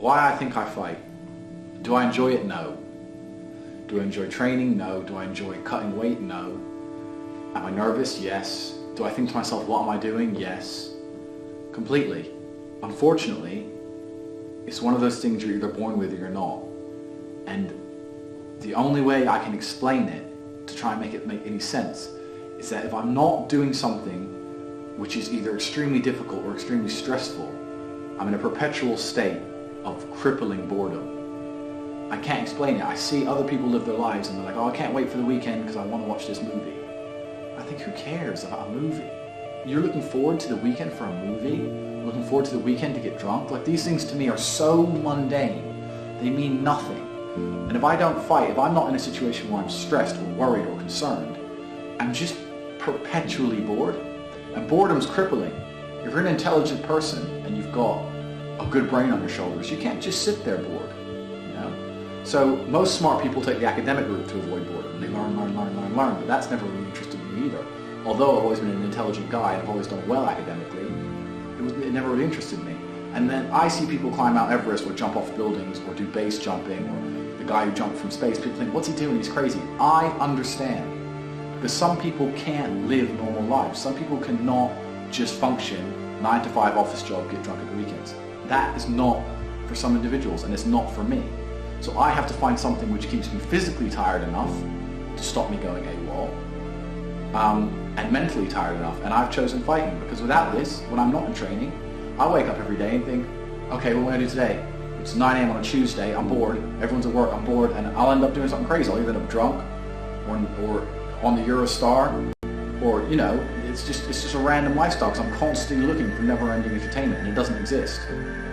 Why I think I fight. Do I enjoy it? No. Do I enjoy training? No. Do I enjoy cutting weight? No. Am I nervous? Yes. Do I think to myself, what am I doing? Yes. Completely. Unfortunately, it's one of those things you're either born with or you're not. And the only way I can explain it, to try and make it make any sense, is that if I'm not doing something which is either extremely difficult or extremely stressful, I'm in a perpetual state of crippling boredom. I can't explain it. I see other people live their lives and they're like, oh, I can't wait for the weekend because I want to watch this movie. I think, who cares about a movie? You're looking forward to the weekend for a movie? Looking forward to the weekend to get drunk? Like, these things to me are so mundane. They mean nothing. And if I don't fight, if I'm not in a situation where I'm stressed or worried or concerned, I'm just perpetually bored. And boredom's crippling. If you're an intelligent person and you've got a good brain on your shoulders, you can't just sit there bored, you know? So most smart people take the academic route to avoid boredom. They learn, but that's never really interested me either. Although I've always been an intelligent guy and I've always done well academically, it never really interested me. And then I see people climb Mount Everest or jump off buildings or do base jumping, or the guy who jumped from space. People think, what's he doing? He's crazy. I understand. Because some people can't live normal lives. Some people cannot just function 9-to-5 office job, get drunk at the weekends. That is not for some individuals, and it's not for me. So I have to find something which keeps me physically tired enough to stop me going AWOL, and mentally tired enough. And I've chosen fighting, because without this, when I'm not in training, I wake up every day and think, okay, what am I going to do today? It's 9 a.m. on a Tuesday, I'm bored, everyone's at work, I'm bored, and I'll end up doing something crazy. I'll either end up drunk or on the Eurostar, or, you know, it's just a random lifestyle, because I'm constantly looking for never-ending entertainment, and it doesn't exist.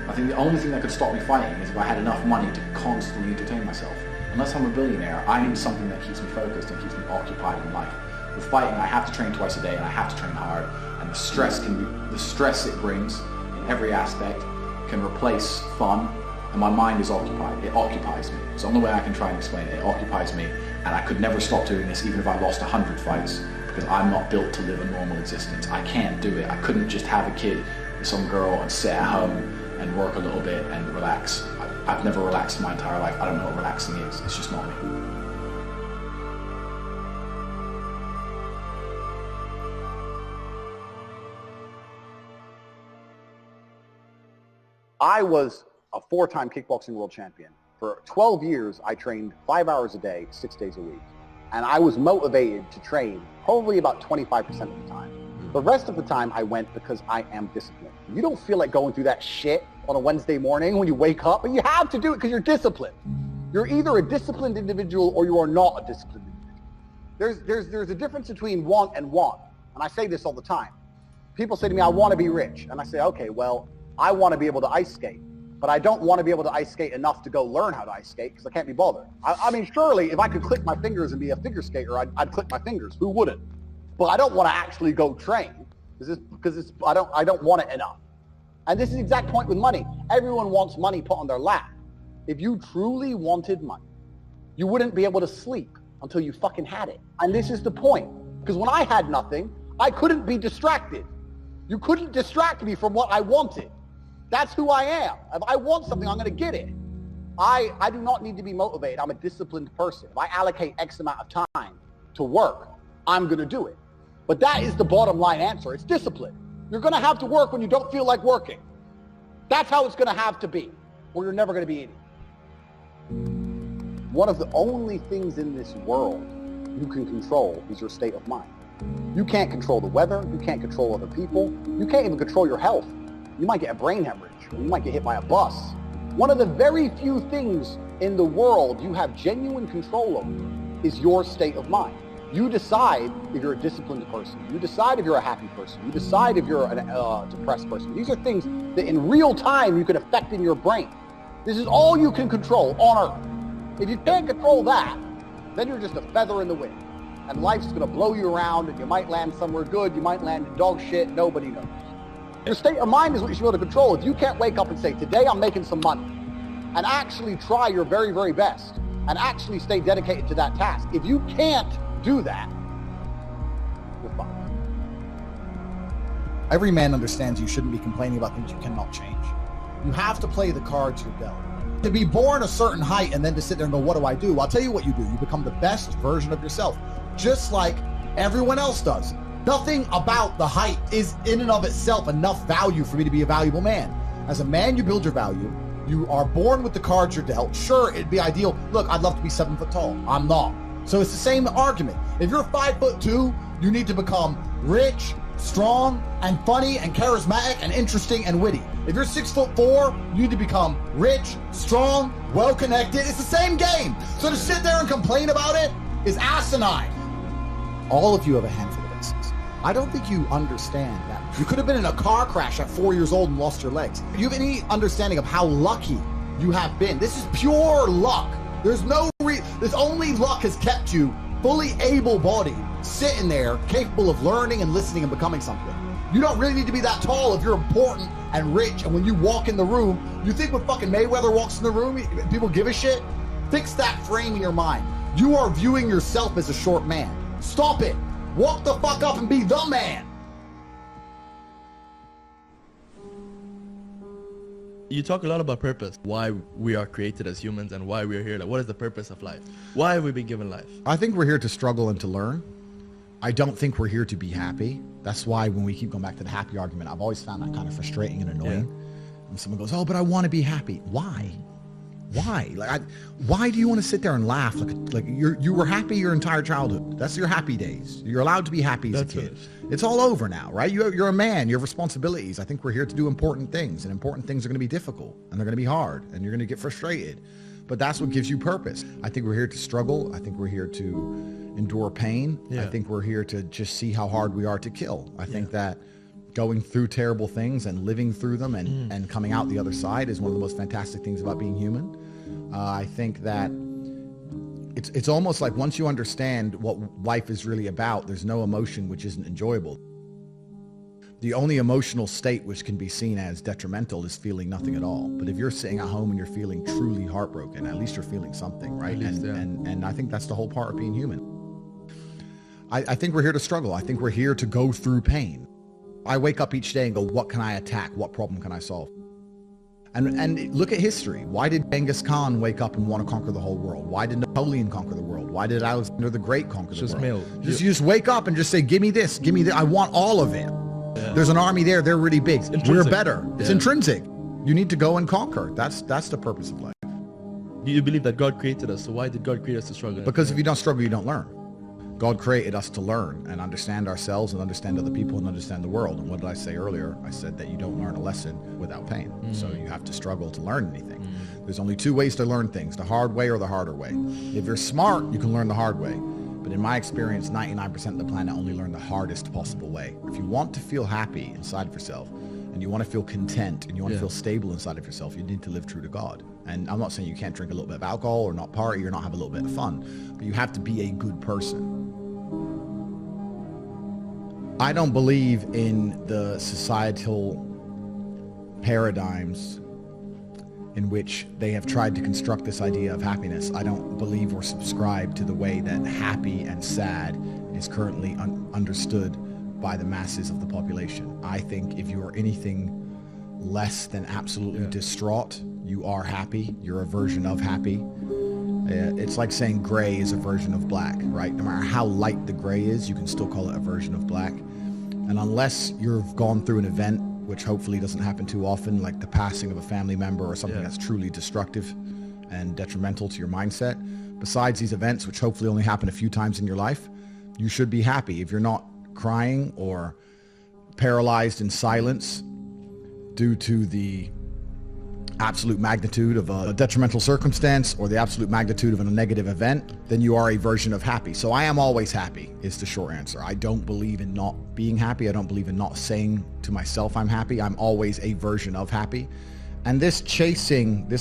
I think the only thing that could stop me fighting is if I had enough money to constantly entertain myself. Unless I'm a billionaire, I need something that keeps me focused and keeps me occupied in life. With fighting, I have to train twice a day, and I have to train hard, and the stress it brings in every aspect can replace fun, and my mind is occupied. It occupies me. It's the only way I can try and explain it. It occupies me, and I could never stop doing this even if I lost 100 fights, because I'm not built to live a normal existence. I can't do it. I couldn't just have a kid with some girl and sit at home and work a little bit and relax. I've never relaxed in my entire life. I don't know what relaxing is. It's just not me. I was a 4-time kickboxing world champion. For 12 years, I trained 5 hours a day, 6 days a week. And I was motivated to train probably about 25% of the time. The rest of the time I went because I am disciplined. You don't feel like going through that shit on a Wednesday morning when you wake up, but you have to do it because you're disciplined. You're either a disciplined individual or you are not a disciplined individual. There's a difference between want and want. And I say this all the time. People say to me, I want to be rich. And I say, okay, well, I want to be able to ice skate. But I don't want to be able to ice skate enough to go learn how to ice skate because I can't be bothered. I mean, surely if I could click my fingers and be a figure skater, I'd click my fingers. Who wouldn't? But I don't want to actually go train because I don't want it enough. And this is the exact point with money. Everyone wants money put on their lap. If you truly wanted money, you wouldn't be able to sleep until you fucking had it. And this is the point. Because when I had nothing, I couldn't be distracted. You couldn't distract me from what I wanted. That's who I am. If I want something, I'm going to get it. I do not need to be motivated. I'm a disciplined person. If I allocate X amount of time to work, I'm going to do it. But that is the bottom line answer. It's discipline. You're going to have to work when you don't feel like working. That's how it's going to have to be, or you're never going to be in it. One of the only things in this world you can control is your state of mind. You can't control the weather. You can't control other people. You can't even control your health. You might get a brain hemorrhage, or you might get hit by a bus. One of the very few things in the world you have genuine control over is your state of mind. You decide if you're a disciplined person. You decide if you're a happy person. You decide if you're a depressed person. These are things that in real time you can affect in your brain. This is all you can control on Earth. If you can't control that, then you're just a feather in the wind. And life's going to blow you around, and you might land somewhere good. You might land in dog shit. Nobody knows. Your state of mind is what you should be able to control. If you can't wake up and say, today I'm making some money, and actually try your very, very best, and actually stay dedicated to that task. If you can't do that, you're fucked. Every man understands you shouldn't be complaining about things you cannot change. You have to play the cards you're dealt. To be born a certain height and then to sit there and go, what do I do? I'll tell you what you do. You become the best version of yourself, just like everyone else does. Nothing about the height is in and of itself enough value for me to be a valuable man. As a man, you build your value. You are born with the cards you're dealt. Sure, it'd be ideal. Look, I'd love to be 7 foot tall. I'm not. So it's the same argument. If you're 5'2", you need to become rich, strong, and funny, and charismatic, and interesting, and witty. If you're 6'4", you need to become rich, strong, well-connected. It's the same game. So to sit there and complain about it is asinine. All of you have a handful of aces. I don't think you understand that. You could have been in a car crash at 4 years old and lost your legs. Do you have any understanding of how lucky you have been? This is pure luck. There's only luck has kept you fully able-bodied, sitting there, capable of learning and listening and becoming something. You don't really need to be that tall if you're important and rich, and when you walk in the room, you think when fucking Mayweather walks in the room, people give a shit? Fix that frame in your mind. You are viewing yourself as a short man. Stop it. Walk the fuck up and be the man. You talk a lot about purpose, why we are created as humans and why we're here. Like, what is the purpose of life? Why have we been given life? I think we're here to struggle and to learn. I don't think we're here to be happy. That's why when we keep going back to the happy argument, I've always found that kind of frustrating and annoying. When someone goes, oh, but I want to be happy. Why? Why? Why do you want to sit there and laugh? Like you were happy your entire childhood. That's your happy days. You're allowed to be happy as a kid. It's all over now, right? You're a man. You have responsibilities. I think we're here to do important things, and important things are going to be difficult, and they're going to be hard, and you're going to get frustrated. But that's what gives you purpose. I think we're here to struggle. I think we're here to endure pain. I think we're here to just see how hard we are to kill. I think that going through terrible things and living through them and coming out the other side is one of the most fantastic things about being human. I think that it's almost like once you understand what life is really about, there's no emotion which isn't enjoyable. The only emotional state which can be seen as detrimental is feeling nothing at all. But if you're sitting at home and you're feeling truly heartbroken, at least you're feeling something, right? And I think that's the whole part of being human. I think we're here to struggle. I think we're here to go through pain. I wake up each day and go, what can I attack? What problem can I solve? And look at history. Why did Genghis Khan wake up and want to conquer the whole world? Why did Napoleon conquer the world? Why did Alexander the Great conquer the world? You just wake up and just say, give me this, give me that. I want all of it. There's an army there. They're really big. We're better. It's intrinsic. You need to go and conquer. That's the purpose of life. You believe that God created us. So why did God create us to struggle? Because if you don't struggle, you don't learn. God created us to learn and understand ourselves and understand other people and understand the world. And what did I say earlier? I said that you don't learn a lesson without pain. So you have to struggle to learn anything. There's only two ways to learn things, the hard way or the harder way. If you're smart, you can learn the hard way. But in my experience, 99% of the planet only learn the hardest possible way. If you want to feel happy inside of yourself, and you want to feel content, and you want to feel stable inside of yourself, you need to live true to God. And I'm not saying you can't drink a little bit of alcohol or not party or not have a little bit of fun, but you have to be a good person. I don't believe in the societal paradigms in which they have tried to construct this idea of happiness. I don't believe or subscribe to the way that happy and sad is currently understood by the masses of the population. I think if you are anything less than absolutely distraught, you are happy. You're a version of happy. It's like saying gray is a version of black, right? No matter how light the gray is, you can still call it a version of black. And unless you've gone through an event, which hopefully doesn't happen too often, like the passing of a family member or something that's truly destructive and detrimental to your mindset, besides these events, which hopefully only happen a few times in your life, you should be happy. If you're not crying or paralyzed in silence due to the absolute magnitude of a detrimental circumstance or the absolute magnitude of a negative event, then you are a version of happy. So I am always happy is the short answer. I don't believe in not being happy. I don't believe in not saying to myself I'm happy. I'm always a version of happy. And this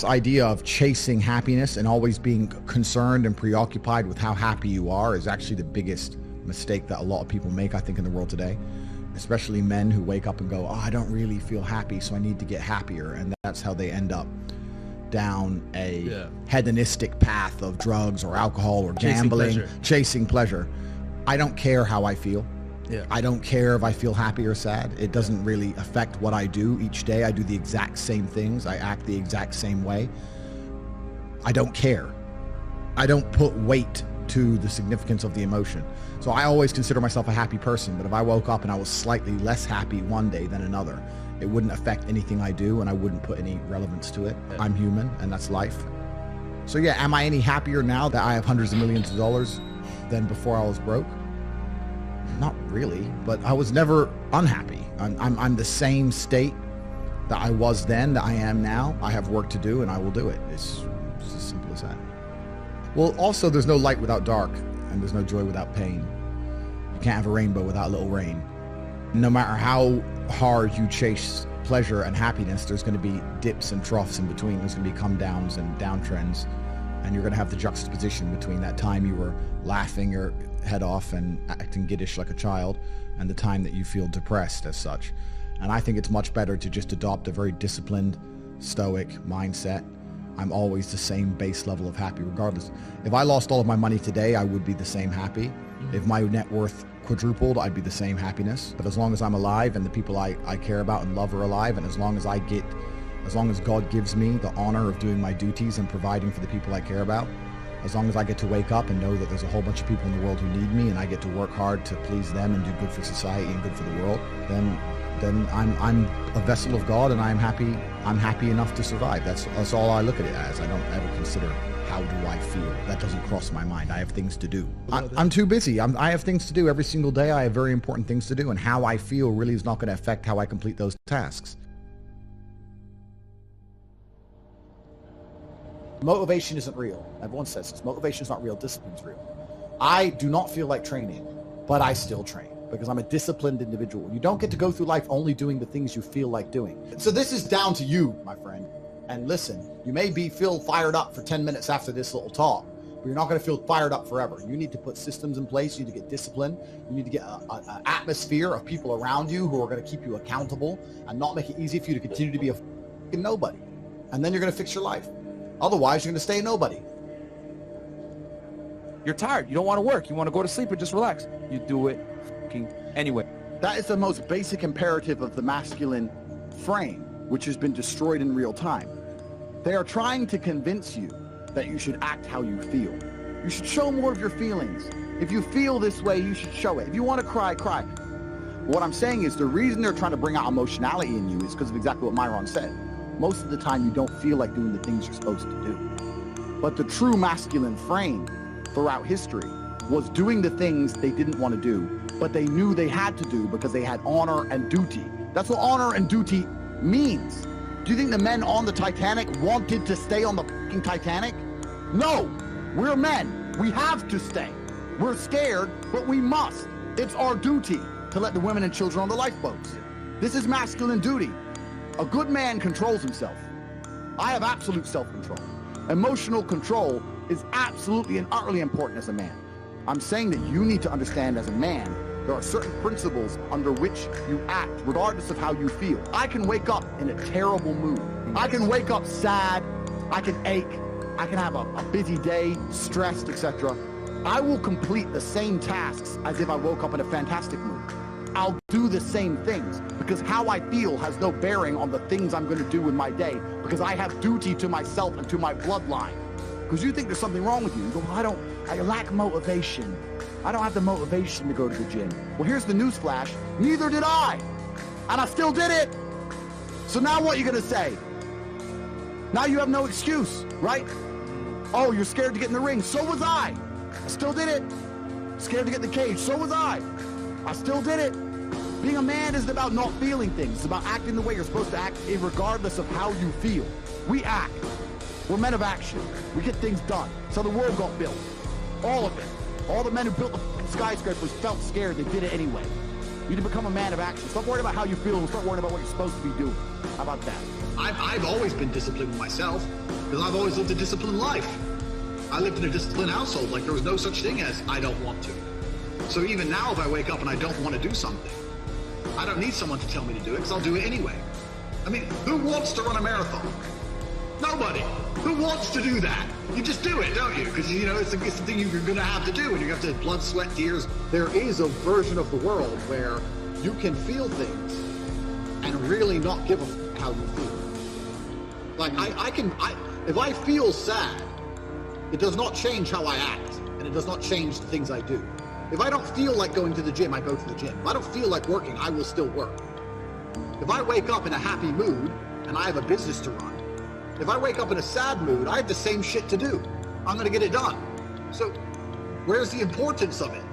idea of chasing happiness and always being concerned and preoccupied with how happy you are is actually the biggest mistake that a lot of people make, I think, in the world today. Especially men who wake up and go, oh, I don't really feel happy, so I need to get happier. And that's how they end up down a hedonistic path of drugs or alcohol or gambling, chasing pleasure. I don't care how I feel. Yeah. I don't care if I feel happy or sad. It doesn't really affect what I do each day. I do the exact same things. I act the exact same way. I don't care. I don't put weight to the significance of the emotion. So I always consider myself a happy person, but if I woke up and I was slightly less happy one day than another, it wouldn't affect anything I do, and I wouldn't put any relevance to it. Yeah. I'm human, and that's life. So yeah, am I any happier now that I have hundreds of millions of dollars than before I was broke? Not really, but I was never unhappy. I'm the same state that I was then, that I am now. I have work to do, and I will do it. It's as simple as that. Well, also, there's no light without dark, and there's no joy without pain. You can't have a rainbow without a little rain. No matter how hard you chase pleasure and happiness, there's going to be dips and troughs in between. There's going to be come downs and downtrends, and you're going to have the juxtaposition between that time you were laughing your head off and acting giddish like a child, and the time that you feel depressed as such. And I think it's much better to just adopt a very disciplined, stoic mindset. I'm always the same base level of happy regardless. If I lost all of my money today, I would be the same happy. If my net worth quadrupled, I'd be the same happiness. But as long as I'm alive and the people I care about and love are alive, and as long as God gives me the honor of doing my duties and providing for the people I care about, as long as I get to wake up and know that there's a whole bunch of people in the world who need me, and I get to work hard to please them and do good for society and good for the world, then I'm a vessel of God, and I'm happy enough to survive. That's all I look at it as. I don't ever consider how do I feel. That doesn't cross my mind. I have things to do. I'm too busy. I have things to do every single day. I have very important things to do, and how I feel really is not going to affect how I complete those tasks. Motivation isn't real. Everyone says this. Motivation is not real. Discipline's real. I do not feel like training, but I still train because I'm a disciplined individual. You don't get to go through life only doing the things you feel like doing. So this is down to you, my friend. And listen, you may feel fired up for 10 minutes after this little talk, but you're not going to feel fired up forever. You need to put systems in place. You need to get discipline. You need to get an atmosphere of people around you who are going to keep you accountable and not make it easy for you to continue to be a fucking nobody. And then you're going to fix your life. Otherwise, you're going to stay a nobody. You're tired. You don't want to work. You want to go to sleep and just relax. You do it anyway. That is the most basic imperative of the masculine frame, which has been destroyed in real time. They are trying to convince you that you should act how you feel. You should show more of your feelings. If you feel this way, you should show it. If you want to cry, cry. What I'm saying is the reason they're trying to bring out emotionality in you is because of exactly what Myron said. Most of the time, you don't feel like doing the things you're supposed to do. But the true masculine frame throughout history was doing the things they didn't want to do, but they knew they had to do because they had honor and duty. That's what honor and duty means. Do you think the men on the Titanic wanted to stay on the fucking Titanic? No, we're men. We have to stay. We're scared, but we must. It's our duty to let the women and children on the lifeboats. This is masculine duty. A good man controls himself. I have absolute self-control. Emotional control is absolutely and utterly important as a man. I'm saying that you need to understand as a man, there are certain principles under which you act, regardless of how you feel. I can wake up in a terrible mood. I can wake up sad. I can ache. I can have a busy day, stressed, etc. I will complete the same tasks as if I woke up in a fantastic mood. I'll do the same things because how I feel has no bearing on the things I'm going to do in my day because I have duty to myself and to my bloodline. Because you think there's something wrong with you. You go, I lack motivation. I don't have the motivation to go to the gym. Well, here's the news flash. Neither did I. And I still did it. So now what are you going to say? Now you have no excuse, right? Oh, you're scared to get in the ring. So was I. I still did it. Scared to get in the cage. So was I. I still did it. Being a man isn't about not feeling things. It's about acting the way you're supposed to act regardless of how you feel. We act. We're men of action. We get things done. So the world got built. All of it. All the men who built the skyscrapers felt scared. They did it anyway. You need to become a man of action. Stop worrying about how you feel and start worrying about what you're supposed to be doing. How about that? I've always been disciplined with myself because I've always lived a disciplined life. I lived in a disciplined household. Like there was no such thing as I don't want to. So even now if I wake up and I don't want to do something, I don't need someone to tell me to do it because I'll do it anyway. I mean, who wants to run a marathon? Nobody. Who wants to do that? You just do it, don't you? Because, you know, it's the thing you're going to have to do, and you have to blood, sweat, tears. There is a version of the world where you can feel things and really not give a f how you feel. Like, if I feel sad, it does not change how I act, and it does not change the things I do. If I don't feel like going to the gym, I go to the gym. If I don't feel like working, I will still work. If I wake up in a happy mood and I have a business to run, if I wake up in a sad mood, I have the same shit to do. I'm gonna get it done. So where's the importance of it?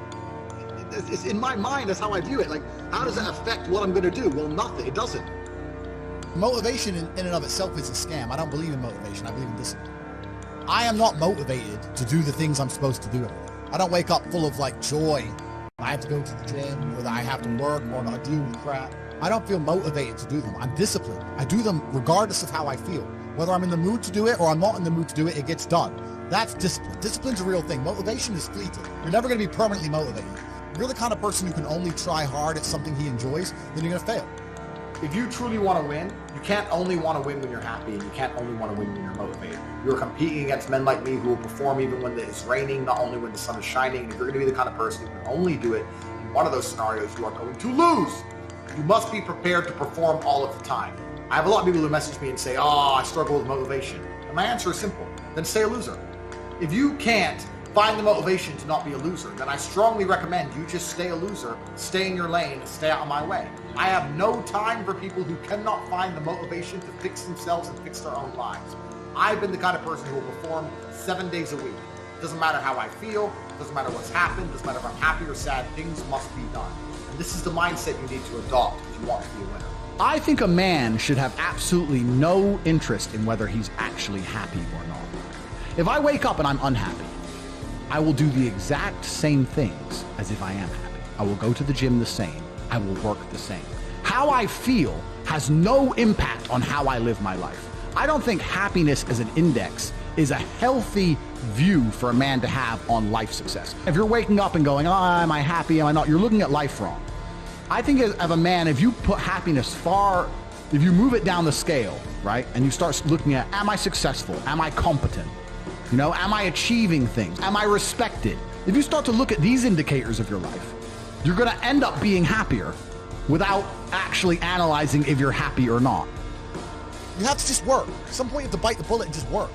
It's in my mind, that's how I view it. Like, how does that affect what I'm gonna do? Well, nothing, it doesn't. Motivation in and of itself is a scam. I don't believe in motivation, I believe in discipline. I am not motivated to do the things I'm supposed to do. I don't wake up full of like joy. I have to go to the gym, or that I have to work, or I deal with crap. I don't feel motivated to do them. I'm disciplined. I do them regardless of how I feel. Whether I'm in the mood to do it or I'm not in the mood to do it, it gets done. That's discipline. Discipline's a real thing. Motivation is fleeting. You're never going to be permanently motivated. If you're the kind of person who can only try hard at something he enjoys, then you're going to fail. If you truly want to win, you can't only want to win when you're happy, and you can't only want to win when you're motivated. You're competing against men like me who will perform even when it's raining, not only when the sun is shining. And if you're going to be the kind of person who can only do it in one of those scenarios, you are going to lose. You must be prepared to perform all of the time. I have a lot of people who message me and say, oh, I struggle with motivation. And my answer is simple. Then stay a loser. If you can't find the motivation to not be a loser, then I strongly recommend you just stay a loser, stay in your lane, and stay out of my way. I have no time for people who cannot find the motivation to fix themselves and fix their own lives. I've been the kind of person who will perform 7 days a week. Doesn't matter how I feel, doesn't matter what's happened, doesn't matter if I'm happy or sad, things must be done. And this is the mindset you need to adopt if you want to be a winner. I think a man should have absolutely no interest in whether he's actually happy or not. If I wake up and I'm unhappy, I will do the exact same things as if I am happy. I will go to the gym the same. I will work the same. How I feel has no impact on how I live my life. I don't think happiness as an index is a healthy view for a man to have on life success. If you're waking up and going, oh, am I happy, am I not? You're looking at life wrong. I think of a man, if you put happiness if you move it down the scale, right? And you start looking at, am I successful? Am I competent? You know, am I achieving things? Am I respected? If you start to look at these indicators of your life, you're going to end up being happier without actually analyzing if you're happy or not. You have to just work. At some point you have to bite the bullet and just work.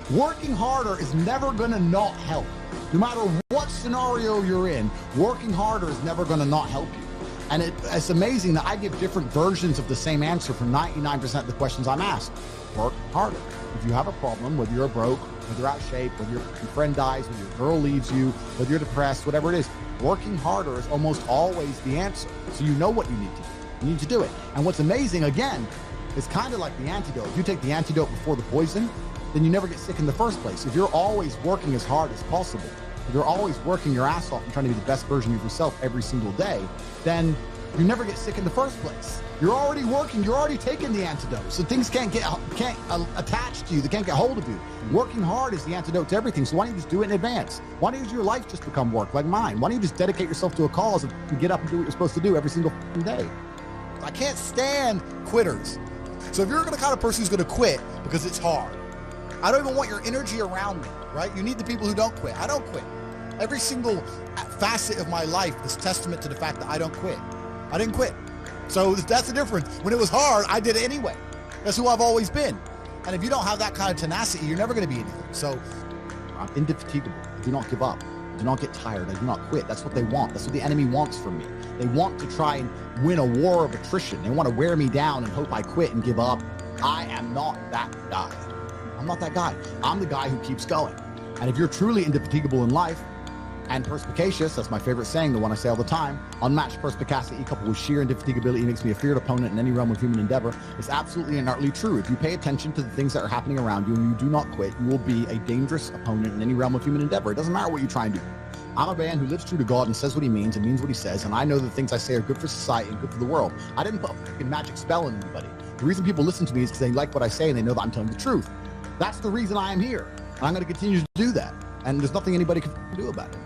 Working harder is never going to not help. No matter what scenario you're in, working harder is never going to not help you. And it's amazing that I give different versions of the same answer for 99% of the questions I'm asked. Work harder. If you have a problem, whether you're broke, whether you're out of shape, whether your friend dies, whether your girl leaves you, whether you're depressed, whatever it is, working harder is almost always the answer. So you know what you need to do. You need to do it. And what's amazing, again, is kind of like the antidote. If you take the antidote before the poison, then you never get sick in the first place. If you're always working as hard as possible, if you're always working your ass off and trying to be the best version of yourself every single day, then you never get sick in the first place. You're already working, you're already taking the antidote. So things can't attach to you, they can't get hold of you. Working hard is the antidote to everything. So why don't you just do it in advance? Why don't your life just become work like mine? Why don't you just dedicate yourself to a cause and get up and do what you're supposed to do every single day? I can't stand quitters. So if you're the kind of person who's gonna quit because it's hard, I don't even want your energy around me, right? You need the people who don't quit. I don't quit. Every single facet of my life is testament to the fact that I don't quit. I didn't quit. So that's the difference. When it was hard, I did it anyway. That's who I've always been. And if you don't have that kind of tenacity, you're never going to be anything. So I'm indefatigable. I do not give up. I do not get tired. I do not quit. That's what they want. That's what the enemy wants from me. They want to try and win a war of attrition. They want to wear me down and hope I quit and give up. I am not that guy. I'm not that guy. I'm the guy who keeps going. And if you're truly indefatigable in life, and perspicacious, that's my favorite saying, the one I say all the time, unmatched perspicacity coupled with sheer indefatigability makes me a feared opponent in any realm of human endeavor. It's absolutely and utterly true. If you pay attention to the things that are happening around you and you do not quit, you will be a dangerous opponent in any realm of human endeavor. It doesn't matter what you try and do. I'm a man who lives true to God and says what he means and means what he says, and I know the things I say are good for society and good for the world. I didn't put a freaking magic spell on anybody. The reason people listen to me is because they like what I say and they know that I'm telling the truth. That's the reason I am here. And I'm going to continue to do that. And there's nothing anybody can do about it.